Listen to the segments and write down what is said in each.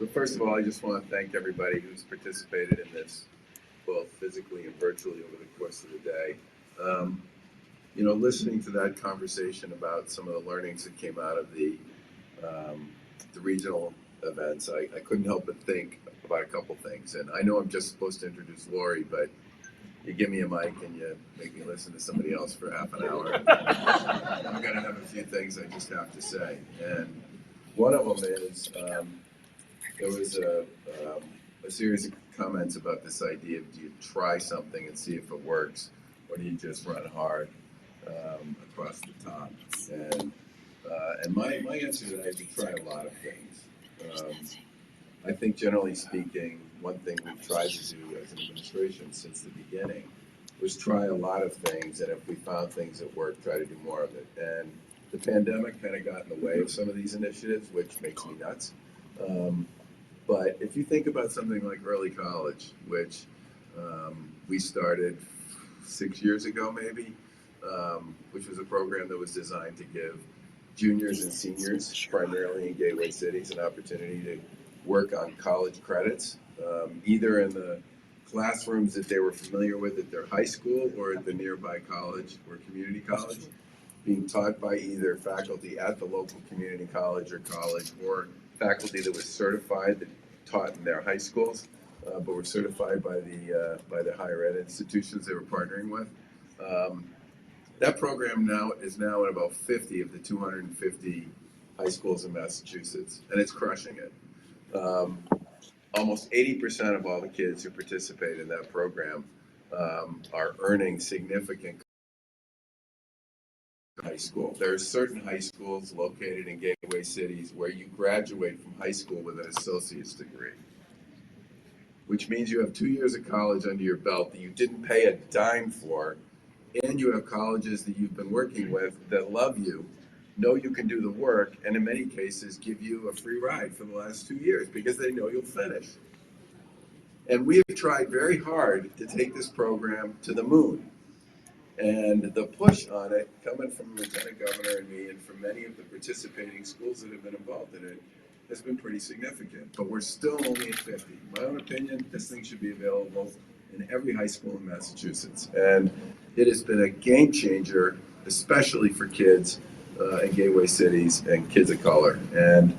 So first of all, I just want to thank everybody who's participated in this, both physically and virtually over the course of the day. Listening to that conversation about some of the learnings that came out of the regional events, I couldn't help but think about a couple things. And I know I'm just supposed to introduce Lori, but you give me a mic and you make me listen to somebody else for half an hour. I'm going to have a few things I just have to say. And one of them is there was a series of comments about this idea of do you try something and see if it works, or do you just run hard across the top? And my answer to that is you try a lot of things. I think generally speaking, one thing we've tried to do as an administration since the beginning was try a lot of things, and if we found things that work, try to do more of it. And the pandemic kind of got in the way of some of these initiatives, which makes me nuts. But if you think about something like early college, which we started 6 years ago maybe, which was a program that was designed to give juniors and seniors, primarily in gateway cities, an opportunity to work on college credits, either in the classrooms that they were familiar with at their high school or at the nearby college or community college, being taught by either faculty at the local community college or faculty that was certified that taught in their high schools, but were certified by the higher ed institutions they were partnering with. That program is now in about 50 of the 250 high schools in Massachusetts, and it's crushing it. Almost 80% of all the kids who participate in that program are earning significant high school. There are certain high schools located in gateway cities where you graduate from high school with an associate's degree, which means you have 2 years of college under your belt that you didn't pay a dime for, and you have colleges that you've been working with that love you, know you can do the work, and in many cases give you a free ride for the last 2 years because they know you'll finish. And we have tried very hard to take this program to the moon. And the push on it, coming from the Lieutenant Governor and me, and from many of the participating schools that have been involved in it, has been pretty significant. But we're still only at 50. In my own opinion, this thing should be available in every high school in Massachusetts. And it has been a game changer, especially for kids in gateway cities and kids of color. And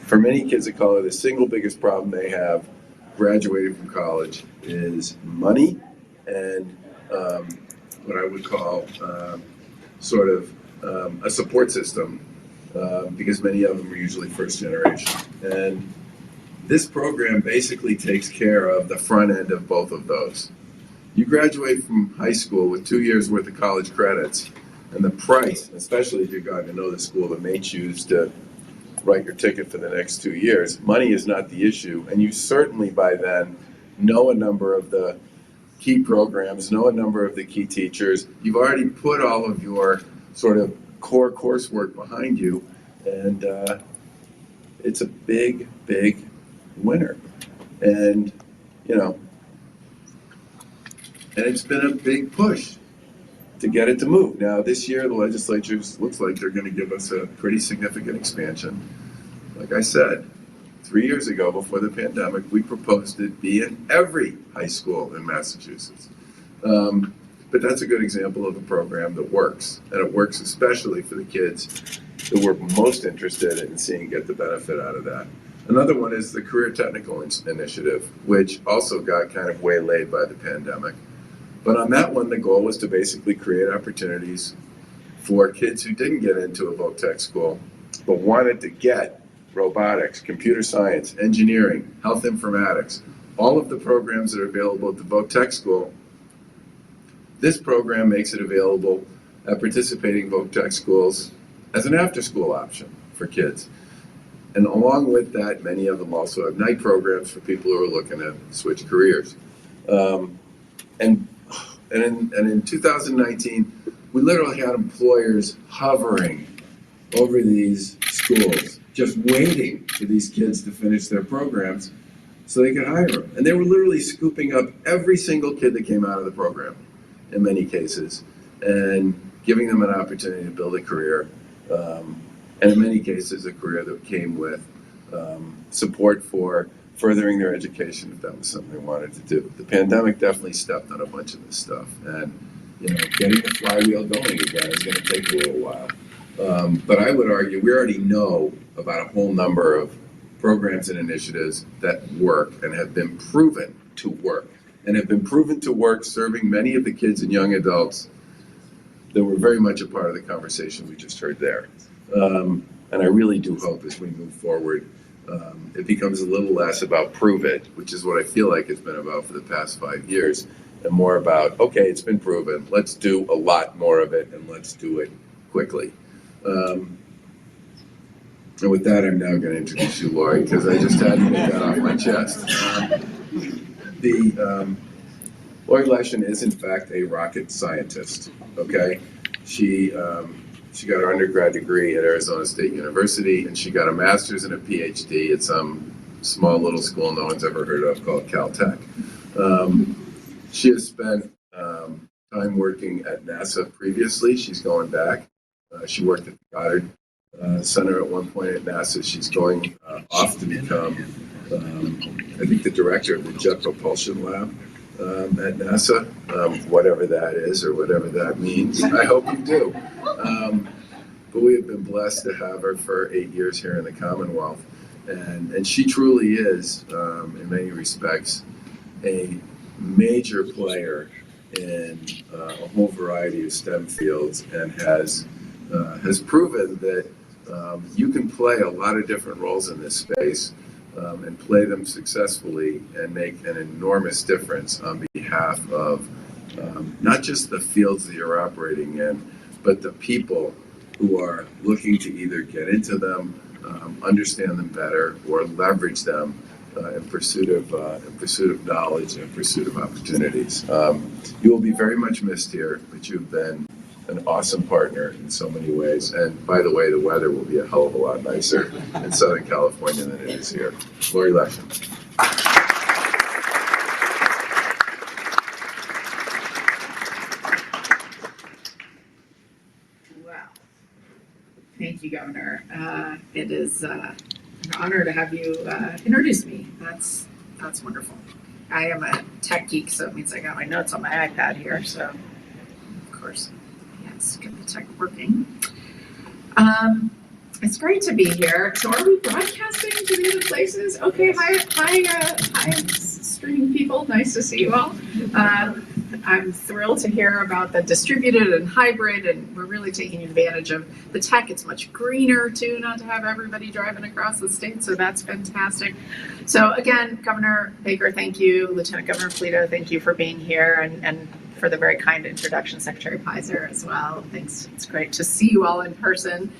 for many kids of color, the single biggest problem they have graduating from college is money and what I would call a support system, because many of them are usually first generation. And this program basically takes care of the front end of both of those. You graduate from high school with 2 years worth of college credits, and the price, especially if you've gotten to know the school that may choose to write your ticket for the next 2 years, money is not the issue. And you certainly by then know a number of the key programs, know a number of the key teachers. You've already put all of your sort of core coursework behind you, and it's a big, big winner. And, and it's been a big push to get it to move. Now, this year, the legislature looks like they're going to give us a pretty significant expansion. Like I said, 3 years ago, before the pandemic, we proposed it be in every high school in Massachusetts. But that's a good example of a program that works, and it works especially for the kids that we're most interested in seeing get the benefit out of that. Another one is the Career Technical Initiative, which also got kind of waylaid by the pandemic. But on that one, the goal was to basically create opportunities for kids who didn't get into a vo-tech school, but wanted to get robotics, computer science, engineering, health informatics, all of the programs that are available at the vo-tech school. This program makes it available at participating vo-tech schools as an after-school option for kids. And along with that, many of them also have night programs for people who are looking to switch careers. And in 2019, we literally had employers hovering over these schools, just waiting for these kids to finish their programs so they could hire them. And they were literally scooping up every single kid that came out of the program, in many cases, and giving them an opportunity to build a career, and in many cases, a career that came with support for furthering their education if that was something they wanted to do. The pandemic definitely stepped on a bunch of this stuff, and getting the flywheel going again is going to take a little while. But I would argue we already know about a whole number of programs and initiatives that work and have been proven to work, and have been proven to work serving many of the kids and young adults that were very much a part of the conversation we just heard there. And I really do hope as we move forward, it becomes a little less about prove it, which is what I feel like it's been about for the past 5 years, and more about, okay, it's been proven, let's do a lot more of it, and let's do it quickly. And with that, I'm now going to introduce you, Lori, because I just had to get that off my chest. Lori Leshin is, in fact, a rocket scientist, okay? She got her undergrad degree at Arizona State University, and she got a master's and a PhD at some small little school no one's ever heard of called Caltech. She has spent time working at NASA previously. She's going back. She worked at the Goddard Center at one point at NASA. She's going off to become, I think, the director of the Jet Propulsion Lab at NASA, whatever that is or whatever that means. I hope you do. But we have been blessed to have her for 8 years here in the Commonwealth. And she truly is, in many respects, a major player in a whole variety of STEM fields, and has proven that you can play a lot of different roles in this space and play them successfully and make an enormous difference on behalf of not just the fields that you're operating in, but the people who are looking to either get into them, understand them better, or leverage them in pursuit of knowledge and in pursuit of opportunities. You will be very much missed here, but you've been an awesome partner in so many ways. And by the way, the weather will be a hell of a lot nicer in Southern California than it is here. Lori Leshin. Wow. Thank you, Governor. It is an honor to have you introduce me. That's wonderful. I am a tech geek, so it means I got my notes on my iPad here. So, of course, yes, get the tech working. It's great to be here. So, are we broadcasting to the other places? Okay, hi, streaming people. Nice to see you all. I'm thrilled to hear about the distributed and hybrid, and we're really taking advantage of the tech. It's much greener too, not to have everybody driving across the state, so that's fantastic. So again, Governor Baker, thank you. Lieutenant Governor Polito, thank you for being here, and for the very kind introduction, Secretary Pizer as well. Thanks. It's great to see you all in person.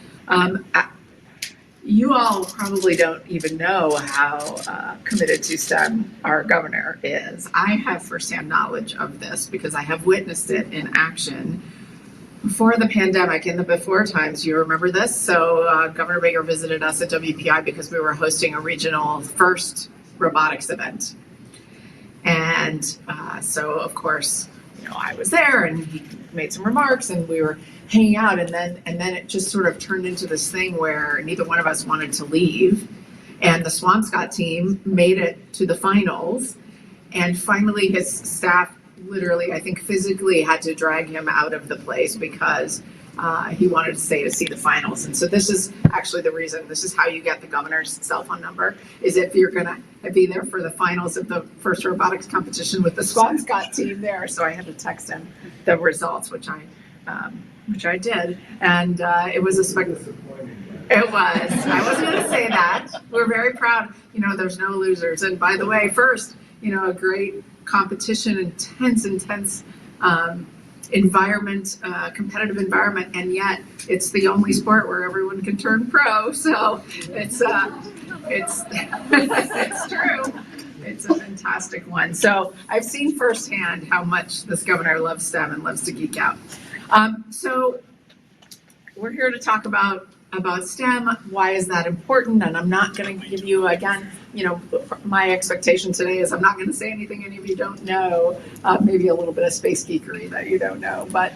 You all probably don't even know how committed to STEM our governor is. I have firsthand knowledge of this because I have witnessed it in action before the pandemic, in the before times. You remember this? So Governor Baker visited us at WPI because we were hosting a regional first robotics event. And so, of course, I was there, and he made some remarks, and we were hanging out, and then it just sort of turned into this thing where neither one of us wanted to leave, and the Swampscott team made it to the finals, and finally his staff literally, I think physically, had to drag him out of the place because he wanted to stay to see the finals. And so this is actually the reason, this is how you get the governor's cell phone number, is if you're gonna be there for the finals of the first robotics competition with the Swampscott team there. So I had to text him the results, which I did, and it was a spectacular. It was. I wasn't going to say that. We're very proud. There's no losers. And by the way, first, a great competition, intense environment, competitive environment, and yet it's the only sport where everyone can turn pro. So it's it's true. It's a fantastic one. So I've seen firsthand how much this governor loves STEM and loves to geek out. So we're here to talk about STEM. Why is that important? And I'm not going to give you, again, my expectation today is I'm not going to say anything any of you don't know, maybe a little bit of space geekery that you don't know, but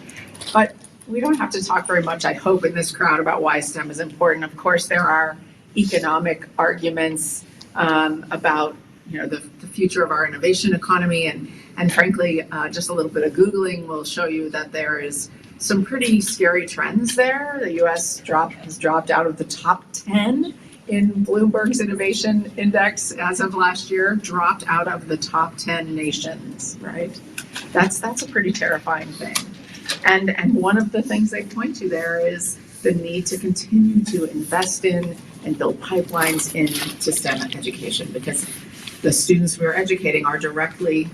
we don't have to talk very much, I hope, in this crowd about why STEM is important. Of course, there are economic arguments about the future of our innovation economy, and frankly, just a little bit of Googling will show you that there is some pretty scary trends there. The U.S. has dropped out of the top 10 in Bloomberg's Innovation Index as of last year, dropped out of the top 10 nations, right? That's a pretty terrifying thing. And one of the things they point to there is the need to continue to invest in and build pipelines into STEM education, because the students we're educating are directly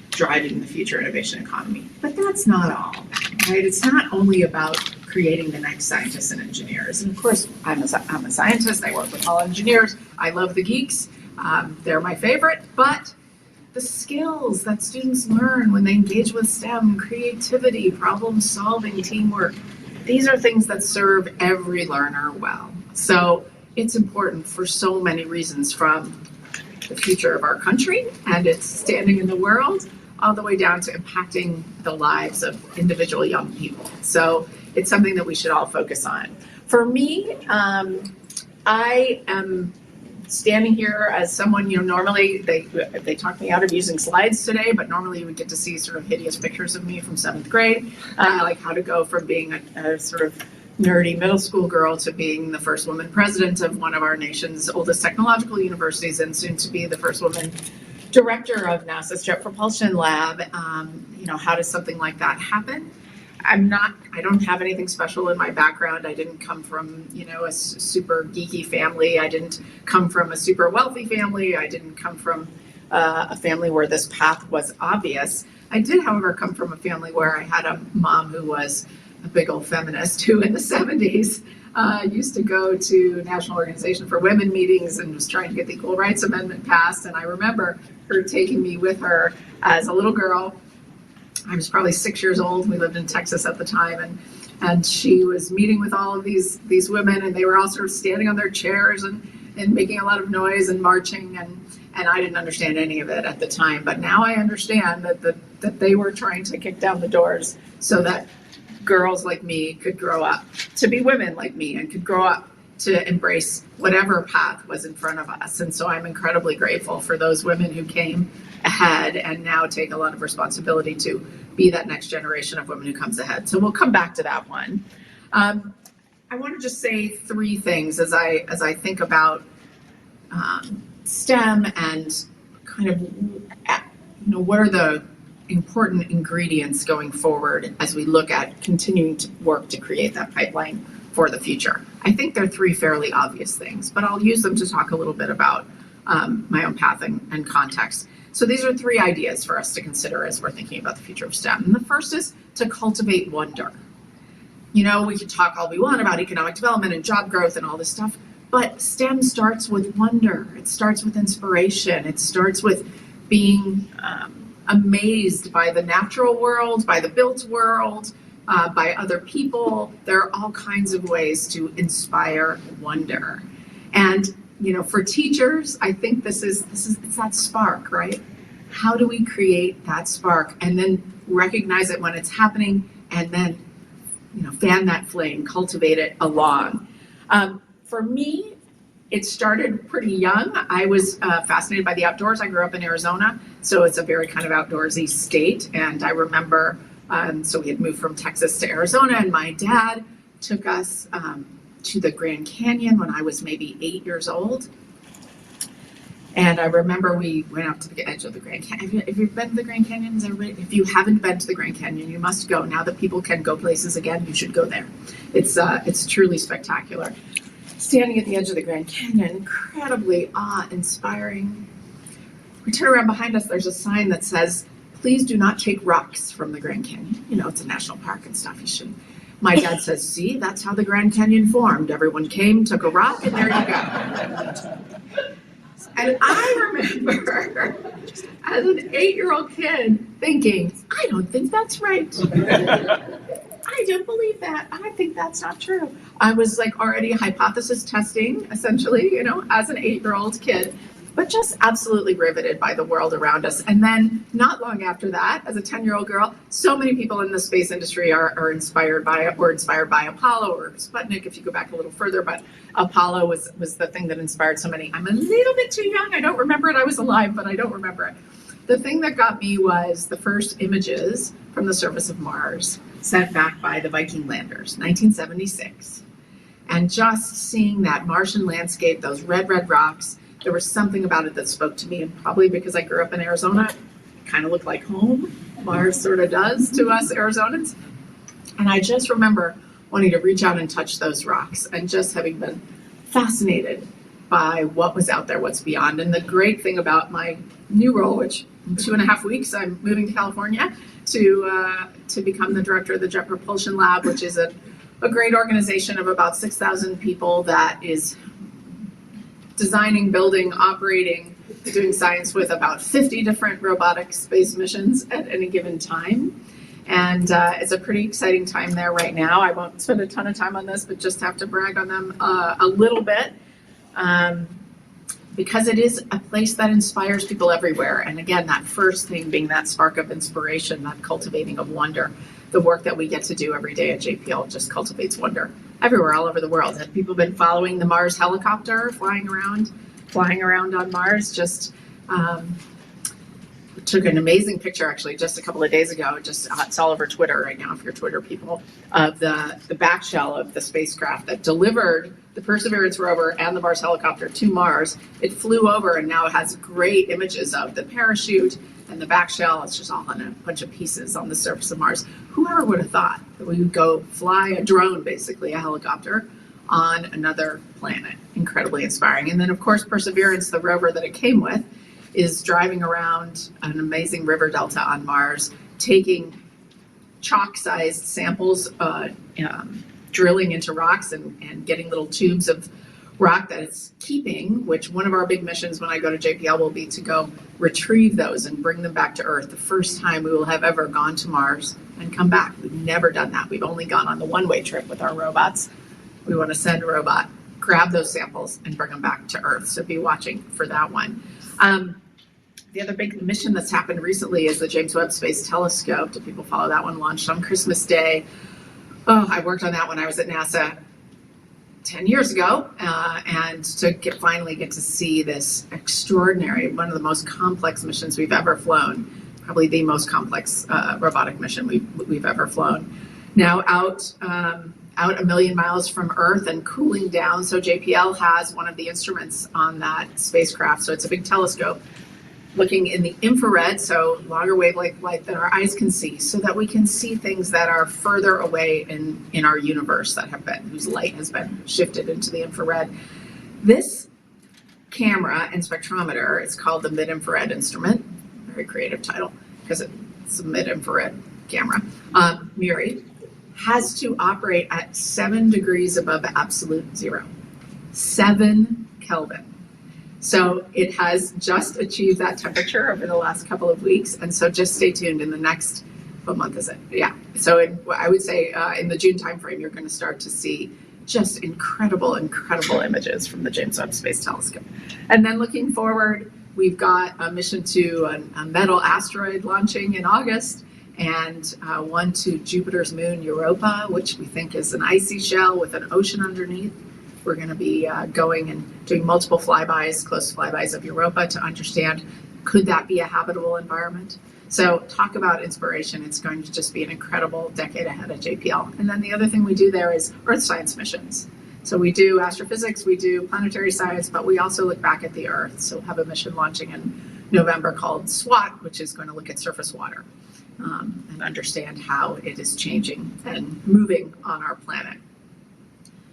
driving the future innovation economy. But that's not all, right? It's not only about creating the next scientists and engineers. And of course, I'm a scientist, I work with all engineers, I love the geeks, they're my favorite, but the skills that students learn when they engage with STEM, creativity, problem solving, teamwork, these are things that serve every learner well. So it's important for so many reasons, from the future of our country and its standing in the world, all the way down to impacting the lives of individual young people. So it's something that we should all focus on. For me, I am standing here as someone, normally they talk me out of using slides today, but normally you would get to see sort of hideous pictures of me from 7th grade, like how to go from being a sort of nerdy middle school girl to being the first woman president of one of our nation's oldest technological universities, and soon to be the first woman director of NASA's Jet Propulsion Lab. How does something like that happen? I don't have anything special in my background. I didn't come from, a super geeky family. I didn't come from a super wealthy family. I didn't come from a family where this path was obvious. I did, however, come from a family where I had a mom who was a big old feminist who in the 70s used to go to National Organization for Women meetings and was trying to get the Equal Rights Amendment passed. And I remember her taking me with her as a little girl. I was probably 6 years old. We lived in Texas at the time, and she was meeting with all of these women, and they were all sort of standing on their chairs and making a lot of noise and marching, and I didn't understand any of it at the time. But now I understand that they were trying to kick down the doors so that girls like me could grow up to be women like me and could grow up to embrace whatever path was in front of us. And so I'm incredibly grateful for those women who came ahead and now take a lot of responsibility to be that next generation of women who comes ahead. So we'll come back to that one. I want to just say 3 things as I think about STEM and kind of what are the important ingredients going forward as we look at continuing to work to create that pipeline for the future. I think they're 3 fairly obvious things, but I'll use them to talk a little bit about my own path and context. So these are 3 ideas for us to consider as we're thinking about the future of STEM. And the first is to cultivate wonder. We could talk all we want about economic development and job growth and all this stuff, but STEM starts with wonder. It starts with inspiration. It starts with being amazed by the natural world, by the built world, by other people. There are all kinds of ways to inspire wonder. And for teachers, I think it's that spark, right? How do we create that spark and then recognize it when it's happening, and then fan that flame, cultivate it along. For me, it started pretty young. I was fascinated by the outdoors. I grew up in Arizona, so it's a very kind of outdoorsy state. And I remember, so we had moved from Texas to Arizona, and my dad took us to the Grand Canyon when I was maybe 8 years old. And I remember we went up to the edge of the Grand Canyon. If you've been to the Grand Canyon, if you haven't been to the Grand Canyon, you must go. Now that people can go places again, you should go there. It's truly spectacular. Standing at the edge of the Grand Canyon, incredibly awe-inspiring. We turn around behind us, there's a sign that says, "Please do not take rocks from the Grand Canyon." It's a national park and stuff. You shouldn't. My dad says, "See, that's how the Grand Canyon formed. Everyone came, took a rock, and there you go." And I remember as an 8-year-old kid thinking, I don't think that's right. I don't believe that. I think that's not true. I was like already hypothesis testing, essentially, as an 8-year-old kid. but just absolutely riveted by the world around us. And then not long after that, as a 10-year-old girl, so many people in the space industry are inspired by it, or inspired by Apollo or Sputnik, if you go back a little further, but Apollo was the thing that inspired so many. I'm a little bit too young. I don't remember it. I was alive, but I don't remember it. The thing that got me was the first images from the surface of Mars sent back by the Viking landers, 1976. And just seeing that Martian landscape, those red rocks, there was something about it that spoke to me, and probably because I grew up in Arizona, it kind of looked like home. Mars sort of does to us Arizonans. And I just remember wanting to reach out and touch those rocks, and just having been fascinated by what was out there, what's beyond. And the great thing about my new role, which in 2.5 weeks I'm moving to California to become the director of the Jet Propulsion Lab, which is a great organization of about 6,000 people that is designing, building, operating, doing science with about 50 different robotic space missions at any given time. And it's a pretty exciting time there right now. I won't spend a ton of time on this, but just have to brag on them a little bit, because it is a place that inspires people everywhere. And again, that first thing being that spark of inspiration, that cultivating of wonder. The work that we get to do every day at JPL just cultivates wonder everywhere, all over the world. Have people been following the Mars helicopter flying around on Mars? Just took an amazing picture actually just a couple of days ago. Just it's all over Twitter right now if you're Twitter people, of the back shell of the spacecraft that delivered the Perseverance rover and the Mars helicopter to Mars. It flew over, and now it has great images of the parachute and the back shell. It's just all in a bunch of pieces on the surface of Mars. Whoever would have thought that we would go fly a drone, basically a helicopter, on another planet? Incredibly inspiring. And then of course Perseverance, the rover that it came with, is driving around an amazing river delta on Mars, taking chalk-sized samples, drilling into rocks and getting little tubes of rock that it's keeping, which one of our big missions when I go to JPL will be to go retrieve those and bring them back to Earth. The first time we will have ever gone to Mars and come back. We've never done that. We've only gone on the one-way trip with our robots. We want to send a robot, grab those samples, and bring them back to Earth. So be watching for that one. The other big mission that's happened recently is the James Webb Space Telescope. Do people follow that one? Launched on Christmas Day. Oh, I worked on that when I was at NASA 10 years ago, and to finally get to see this extraordinary, one of the most complex missions we've ever flown, probably the most complex robotic mission we've ever flown. Now out 1 million miles from Earth and cooling down. So JPL has one of the instruments on that spacecraft. So it's a big telescope looking in the infrared, so longer wavelength light than our eyes can see, so that we can see things that are further away in our universe whose light has been shifted into the infrared. This camera and spectrometer is called the mid-infrared instrument. Very creative title because it's a mid-infrared camera. MURI has to operate at 7 degrees above absolute zero, 7 Kelvin. So it has just achieved that temperature over the last couple of weeks. And so just stay tuned in the next, what month is it? Yeah. So I would say in the June timeframe, you're going to start to see just incredible images from the James Webb Space Telescope. And then looking forward, we've got a mission to a metal asteroid launching in August, and one to Jupiter's moon Europa, which we think is an icy shell with an ocean underneath. We're going to be going and doing multiple flybys, close flybys of Europa to understand, could that be a habitable environment? So talk about inspiration. It's going to just be an incredible decade ahead at JPL. And then the other thing we do there is Earth science missions. So we do astrophysics, we do planetary science, but we also look back at the Earth. So we'll have a mission launching in November called SWAT, which is going to look at surface water and understand how it is changing and moving on our planet.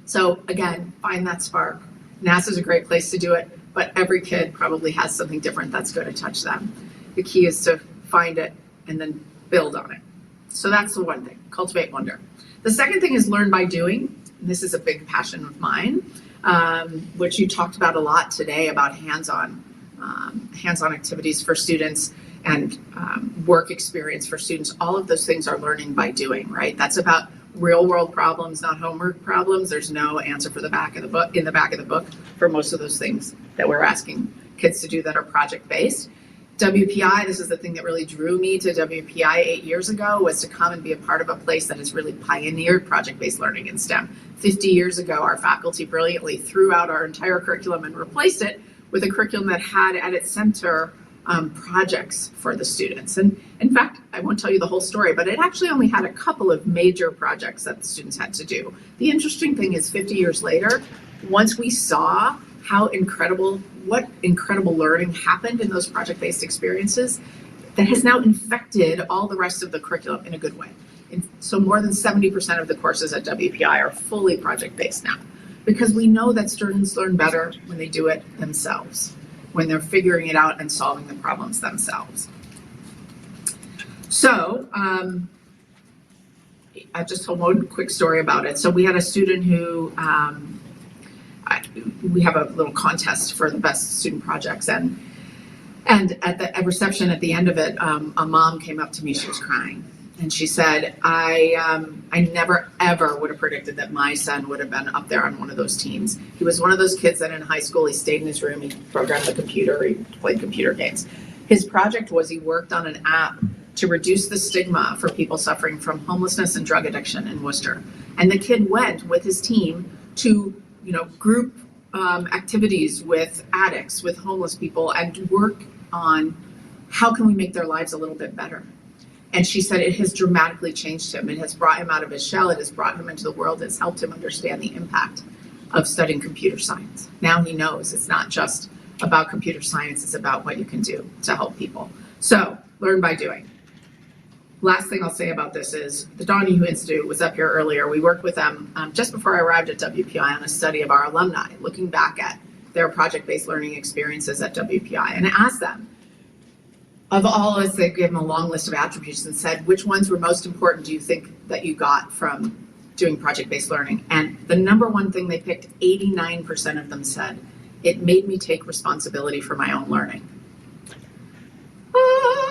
So again, find that spark. NASA's a great place to do it, but every kid probably has something different that's going to touch them. The key is to find it and then build on it. So that's the one thing, cultivate wonder. The second thing is learn by doing. And this is a big passion of mine, which you talked about a lot today, about hands-on activities for students and work experience for students. All of those things are learning by doing, right? That's about real world problems, not homework problems. There's no answer for the back of the book for most of those things that we're asking kids to do that are project-based. WPI, this is the thing that really drew me to WPI 8 years ago, was to come and be a part of a place that has really pioneered project-based learning in STEM. 50 years ago, our faculty brilliantly threw out our entire curriculum and replaced it with a curriculum that had at its center projects for the students. And in fact, I won't tell you the whole story, but it actually only had a couple of major projects that the students had to do. The interesting thing is 50 years later, once we saw what incredible learning happened in those project-based experiences, that has now infected all the rest of the curriculum in a good way. And so more than 70% of the courses at WPI are fully project-based now, because we know that students learn better when they do it themselves, when they're figuring it out and solving the problems themselves. So I just told one quick story about it. So we had a student who, we have a little contest for the best student projects, and at the reception at the end of it, a mom came up to me, she was crying. And she said, I never ever would have predicted that my son would have been up there on one of those teams. He was one of those kids that in high school, he stayed in his room, he programmed the computer, he played computer games. His project was he worked on an app to reduce the stigma for people suffering from homelessness and drug addiction in Worcester. And the kid went with his team to, group activities with addicts, with homeless people, and work on how can we make their lives a little bit better. And she said it has dramatically changed him. It has brought him out of his shell. It has brought him into the world. It's helped him understand the impact of studying computer science. Now he knows it's not just about computer science. It's about what you can do to help people. So learn by doing. Last thing I'll say about this is the Donahue Institute was up here earlier. We worked with them just before I arrived at WPI on a study of our alumni, looking back at their project-based learning experiences at WPI, and asked them, of all of us, they gave them a long list of attributes and said, which ones were most important do you think that you got from doing project-based learning? And the number one thing they picked, 89% of them said, it made me take responsibility for my own learning.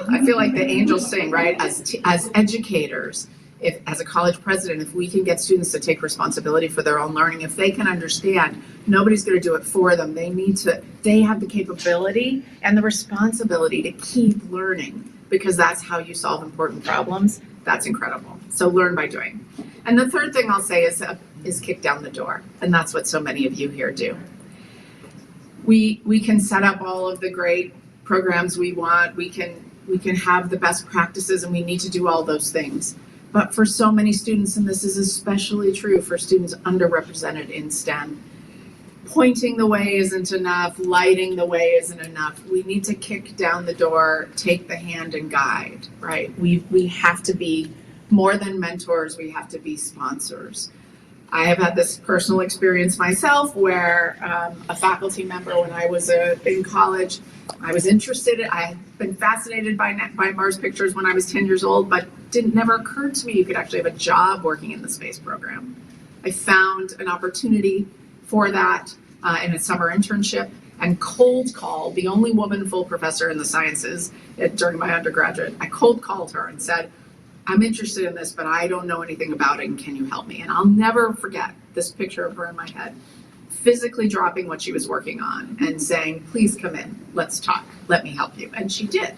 I feel like the angels sing, right? As educators, as a college president, if we can get students to take responsibility for their own learning, if they can understand nobody's going to do it for them, they have the capability and the responsibility to keep learning, because that's how you solve important problems. That's incredible. So learn by doing. And the third thing I'll say is kick down the door. And that's what so many of you here do. We can set up all of the great programs we want. We can have the best practices, and we need to do all those things. But for so many students, and this is especially true for students underrepresented in STEM, pointing the way isn't enough, lighting the way isn't enough. We need to kick down the door, take the hand and guide, right? We have to be more than mentors, we have to be sponsors. I have had this personal experience myself where a faculty member, when I was in college, I was interested, I had been fascinated by Mars pictures when I was 10 years old, but it never occurred to me you could actually have a job working in the space program. I found an opportunity for that in a summer internship, and cold called the only woman full professor in the sciences during my undergraduate. I cold called her and said, I'm interested in this, but I don't know anything about it, and can you help me? And I'll never forget this picture of her in my head, physically dropping what she was working on and saying, please come in, let's talk, let me help you. And she did.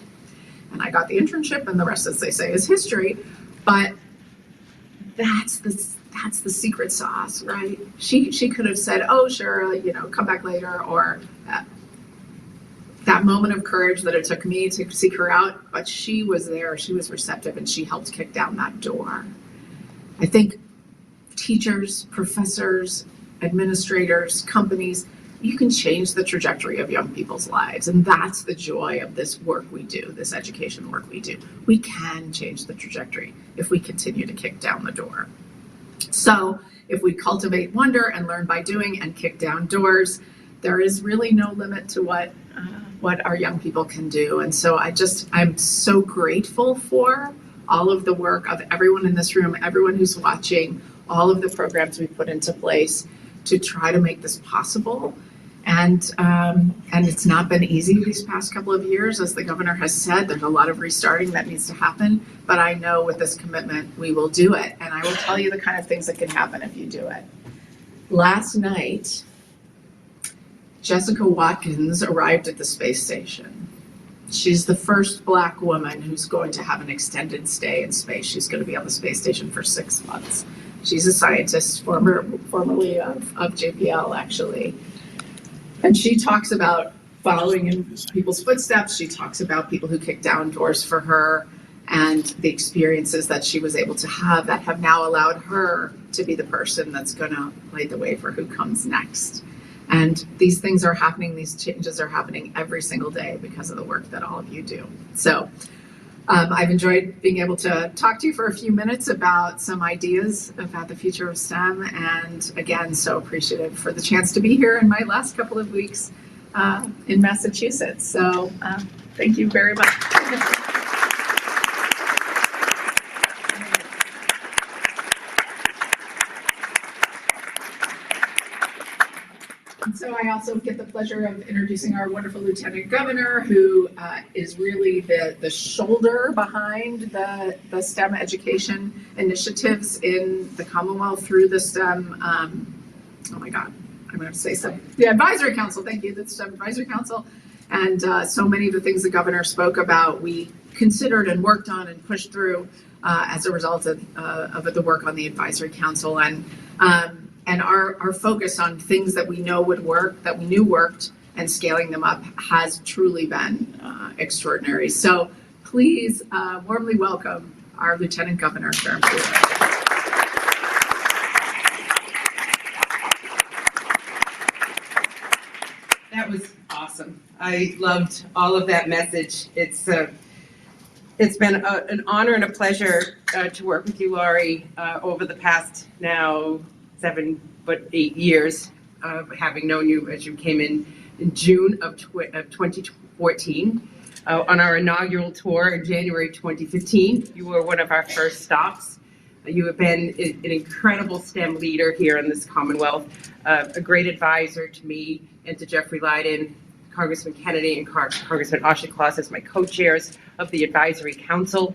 And I got the internship, and the rest, as they say, is history. But that's the secret sauce, right? She could have said, oh, sure, come back later, or that moment of courage that it took me to seek her out, but she was there, she was receptive, and she helped kick down that door. I think teachers, professors, administrators, companies, you can change the trajectory of young people's lives. And that's the joy of this work we do, this education work we do. We can change the trajectory if we continue to kick down the door. So if we cultivate wonder and learn by doing and kick down doors, there is really no limit to what our young people can do. And so I'm so grateful for all of the work of everyone in this room, everyone who's watching, all of the programs we put into place to try to make this possible. And it's not been easy these past couple of years. As the governor has said, there's a lot of restarting that needs to happen, but I know with this commitment, we will do it. And I will tell you the kind of things that can happen if you do it. Last night, Jessica Watkins arrived at the space station. She's the first Black woman who's going to have an extended stay in space. She's going to be on the space station for 6 months. She's a scientist, formerly of JPL, actually. And she talks about following in people's footsteps. She talks about people who kicked down doors for her and the experiences that she was able to have that have now allowed her to be the person that's going to light the way for who comes next. And these things are happening, these changes are happening every single day because of the work that all of you do. So I've enjoyed being able to talk to you for a few minutes about some ideas about the future of STEM. And again, so appreciative for the chance to be here in my last couple of weeks in Massachusetts. So thank you very much. And so I also get the pleasure of introducing our wonderful Lieutenant Governor, who is really the shoulder behind the STEM education initiatives in the Commonwealth through the STEM, oh my God, I'm going to say something. The Advisory Council, thank you, the STEM Advisory Council. And so many of the things the governor spoke about, we considered and worked on and pushed through as a result of the work on the Advisory Council. And our focus on things that we know would work, that we knew worked, and scaling them up has truly been extraordinary. So please warmly welcome our Lieutenant Governor, Sharon Poole. That was awesome. I loved all of that message. It's been an honor and a pleasure to work with you, Laurie, over the past now 7 but 8 years, having known you as you came in June of 2014 on our inaugural tour in January 2015. You were one of our first stops. You have been an incredible STEM leader here in this Commonwealth, a great advisor to me and to Jeffrey Leiden, Congressman Kennedy, and Congressman Auchincloss as my co-chairs of the Advisory Council,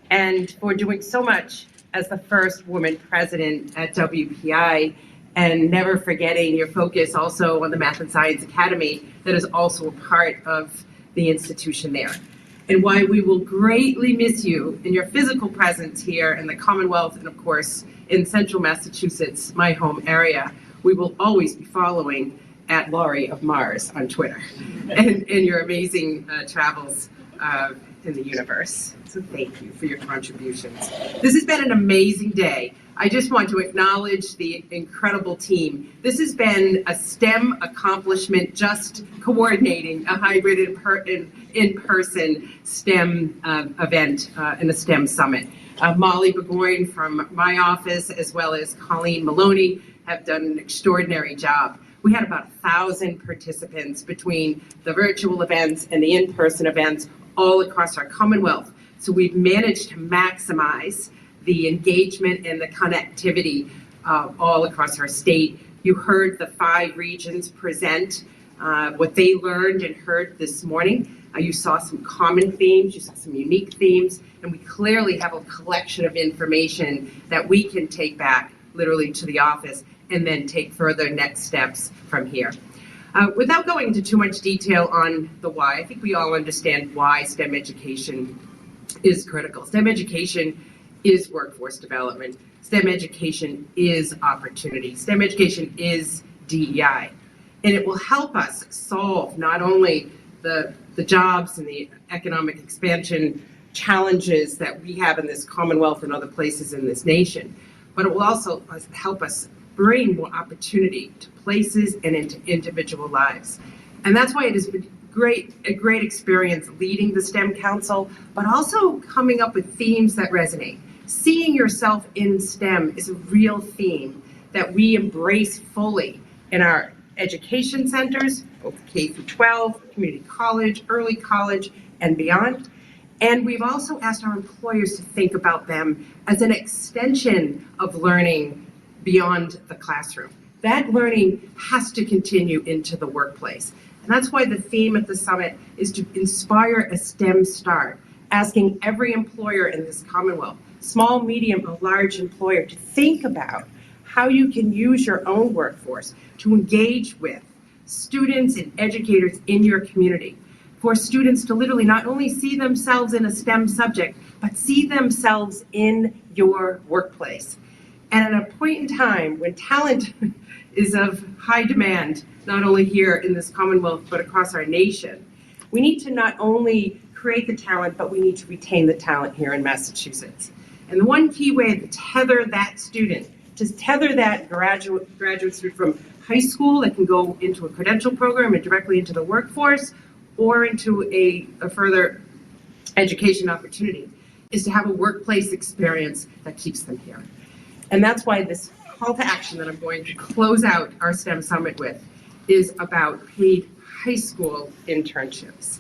and for doing so much as the first woman president at WPI, and never forgetting your focus also on the Math and Science Academy that is also a part of the institution there. And why we will greatly miss you in your physical presence here in the Commonwealth and of course in Central Massachusetts, my home area. We will always be following at Laurie of Mars on Twitter and your amazing travels in the universe. So thank you for your contributions. This has been an amazing day. I just want to acknowledge the incredible team. This has been a STEM accomplishment, just coordinating a hybrid in-person STEM event and a STEM summit. Molly Burgoyne from my office, as well as Colleen Maloney, have done an extraordinary job. We had about 1,000 participants between the virtual events and the in-person events all across our Commonwealth. So we've managed to maximize the engagement and the connectivity all across our state. You heard the 5 regions present what they learned and heard this morning. You saw some common themes, you saw some unique themes, and we clearly have a collection of information that we can take back literally to the office and then take further next steps from here. Without going into too much detail on the why, I think we all understand why STEM education is critical. STEM education is workforce development. STEM education is opportunity. STEM education is DEI. And it will help us solve not only the jobs and the economic expansion challenges that we have in this Commonwealth and other places in this nation, but it will also help us bring more opportunity to places and into individual lives. And that's why it has been a great experience leading the STEM Council, but also coming up with themes that resonate. Seeing yourself in STEM is a real theme that we embrace fully in our education centers, both K through 12, community college, early college, and beyond. And we've also asked our employers to think about them as an extension of learning beyond the classroom. That learning has to continue into the workplace. And that's why the theme at the summit is to inspire a STEM start, asking every employer in this Commonwealth, small, medium, or large employer, to think about how you can use your own workforce to engage with students and educators in your community, for students to literally not only see themselves in a STEM subject, but see themselves in your workplace. And at a point in time when talent is of high demand, not only here in this Commonwealth, but across our nation, we need to not only create the talent, but we need to retain the talent here in Massachusetts. And the one key way to tether that student, to tether that graduate student from high school that can go into a credential program and directly into the workforce or into a further education opportunity, is to have a workplace experience that keeps them here. And that's why this call to action that I'm going to close out our STEM Summit with is about paid high school internships.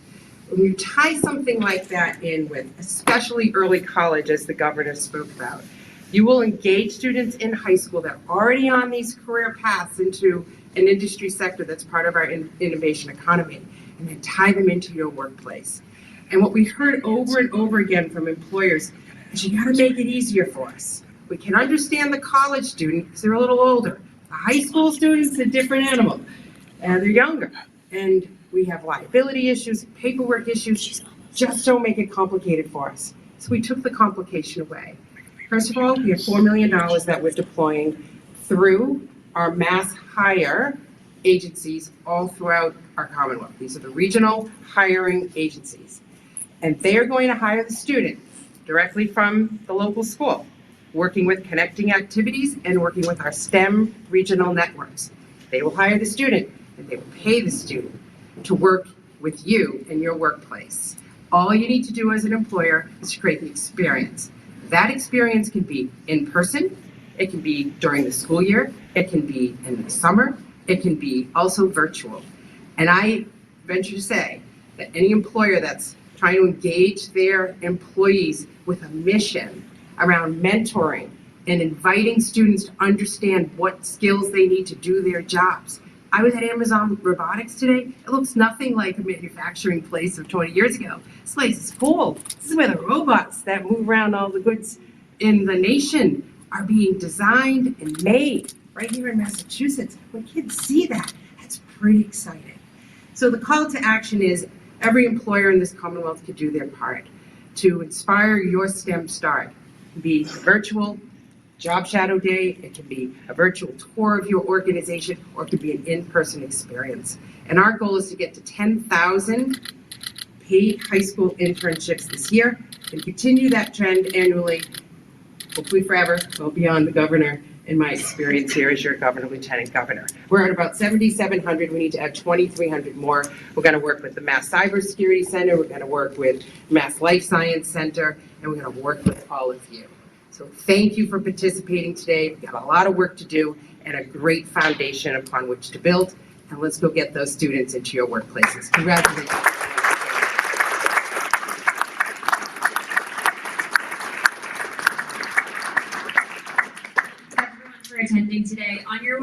When you tie something like that in with, especially early college, as the governor spoke about, you will engage students in high school that are already on these career paths into an industry sector that's part of our innovation economy, and then tie them into your workplace. And what we heard over and over again from employers is you gotta make it easier for us. We can understand the college student because they're a little older. The high school student's a different animal, and they're younger. And we have liability issues, paperwork issues. Just don't make it complicated for us. So we took the complication away. First of all, we have $4 million that we're deploying through our mass hire agencies all throughout our Commonwealth. These are the regional hiring agencies. And they are going to hire the student directly from the local school, working with connecting activities and working with our STEM regional networks. They will hire the student and they will pay the student to work with you in your workplace. All you need to do as an employer is to create the experience. That experience can be in person, it can be during the school year, it can be in the summer, it can be also virtual. And I venture to say that any employer that's trying to engage their employees with a mission around mentoring and inviting students to understand what skills they need to do their jobs. I was at Amazon Robotics today. It looks nothing like a manufacturing place of 20 years ago. This place is cool. This is where the robots that move around all the goods in the nation are being designed and made right here in Massachusetts. When kids see that, that's pretty exciting. So the call to action is every employer in this Commonwealth could do their part to inspire your STEM start. It can be virtual job shadow day, it can be a virtual tour of your organization, or it could be an in-person experience. And our goal is to get to 10,000 paid high school internships this year and continue that trend annually, hopefully forever, well beyond the governor in my experience here as your governor, lieutenant governor. We're at about 7,700. We need to add 2,300 more. We're going to work with the Mass Cybersecurity Center. We're going to work with Mass Life Science Center, and we're going to work with all of you. So thank you for participating today. We've got a lot of work to do and a great foundation upon which to build. And let's go get those students into your workplaces. Congratulations. For attending today. On your